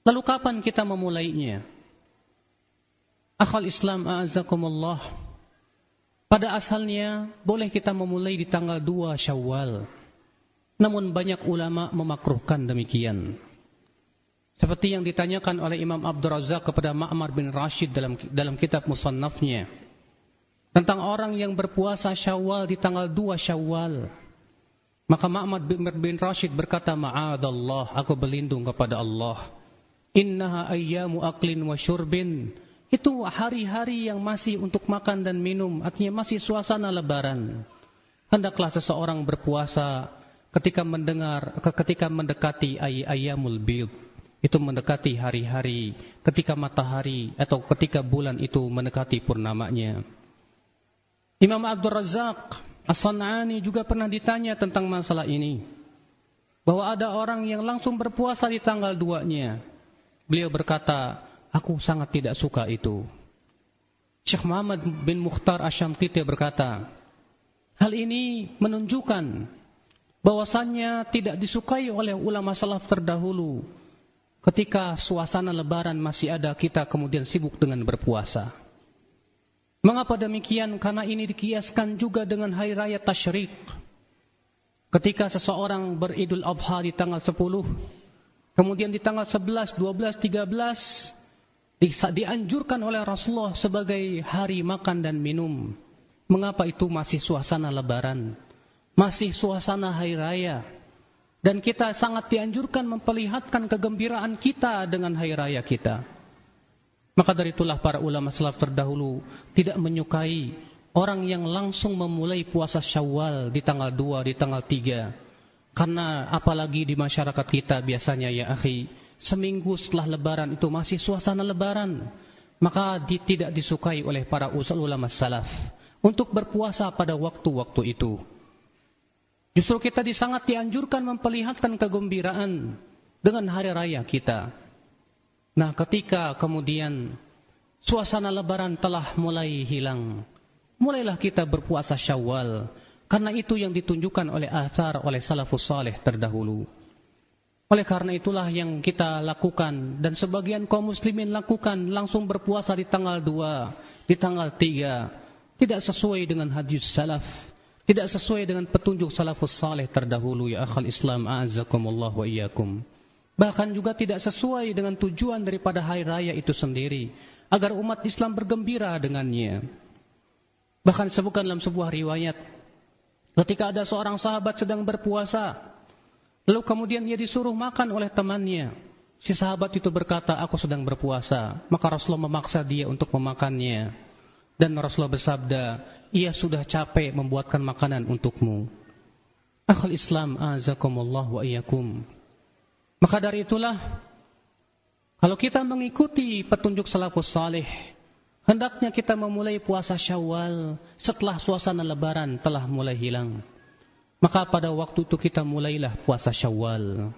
Lalu kapan kita memulainya? Akhal Islam a'azzakumullah. Pada asalnya boleh kita memulai di tanggal 2 Syawal. Namun banyak ulama memakruhkan demikian. Seperti yang ditanyakan oleh Imam Abdul Razak kepada Ma'mar bin Rashid dalam kitab Musannafnya. Tentang orang yang berpuasa Syawal di tanggal 2 Syawal. Maka Ma'mar bin Rashid berkata, Ma'adallah, aku berlindung kepada Allah. Innaha ayyamu aklin wa syurbin. Itu hari-hari yang masih untuk makan dan minum, artinya masih suasana lebaran. Hendaklah seseorang berpuasa ketika mendekati ayyamul bid. Itu mendekati hari-hari, ketika matahari atau ketika bulan itu mendekati purnamanya. Imam Abdul Razak As-San'ani juga pernah ditanya tentang masalah ini. Bahwa ada orang yang langsung berpuasa di tanggal 2-nya. Beliau berkata, aku sangat tidak suka itu. Syekh Muhammad bin Mukhtar Asy-Syamqiti berkata, hal ini menunjukkan bahwasannya tidak disukai oleh ulama salaf terdahulu. Ketika suasana lebaran masih ada, kita kemudian sibuk dengan berpuasa. Mengapa demikian? Karena ini dikiaskan juga dengan hari raya Tasyrik. Ketika seseorang beridul adha di tanggal 10, kemudian di tanggal 11, 12, 13 dianjurkan oleh Rasulullah sebagai hari makan dan minum. Mengapa itu masih suasana lebaran? Masih suasana hari raya. Dan kita sangat dianjurkan memperlihatkan kegembiraan kita dengan hari raya kita. Maka dari itulah para ulama salaf terdahulu tidak menyukai orang yang langsung memulai puasa Syawal di tanggal 2, di tanggal 3. Karena apalagi di masyarakat kita biasanya ya akhi, seminggu setelah lebaran itu masih suasana lebaran. Maka tidak disukai oleh para ulama salaf untuk berpuasa pada waktu-waktu itu. Justru kita sangat dianjurkan memperlihatkan kegembiraan dengan hari raya kita. Nah, ketika kemudian suasana lebaran telah mulai hilang, mulailah kita berpuasa Syawal. Karena itu yang ditunjukkan oleh athar, oleh salafus saleh terdahulu. Oleh karena itulah yang kita lakukan, dan sebagian kaum muslimin lakukan, langsung berpuasa di tanggal 2, di tanggal 3. Tidak sesuai dengan hadis salaf, tidak sesuai dengan petunjuk salafus saleh terdahulu. Ya akhal Islam a'azzakumullah wa iyyakum. Bahkan juga tidak sesuai dengan tujuan daripada hari raya itu sendiri, agar umat Islam bergembira dengannya. Bahkan disebutkan dalam sebuah riwayat, ketika ada seorang sahabat sedang berpuasa, lalu kemudian ia disuruh makan oleh temannya. Si sahabat itu berkata, aku sedang berpuasa. Maka Rasulullah memaksa dia untuk memakannya. Dan Rasulullah bersabda, ia sudah capek membuatkan makanan untukmu. Akhul Islam a'azzakumullah wa iyyakum. Maka dari itulah, kalau kita mengikuti petunjuk salafus salih, hendaknya kita memulai puasa Syawal setelah suasana lebaran telah mulai hilang. Maka pada waktu itu kita mulailah puasa Syawal.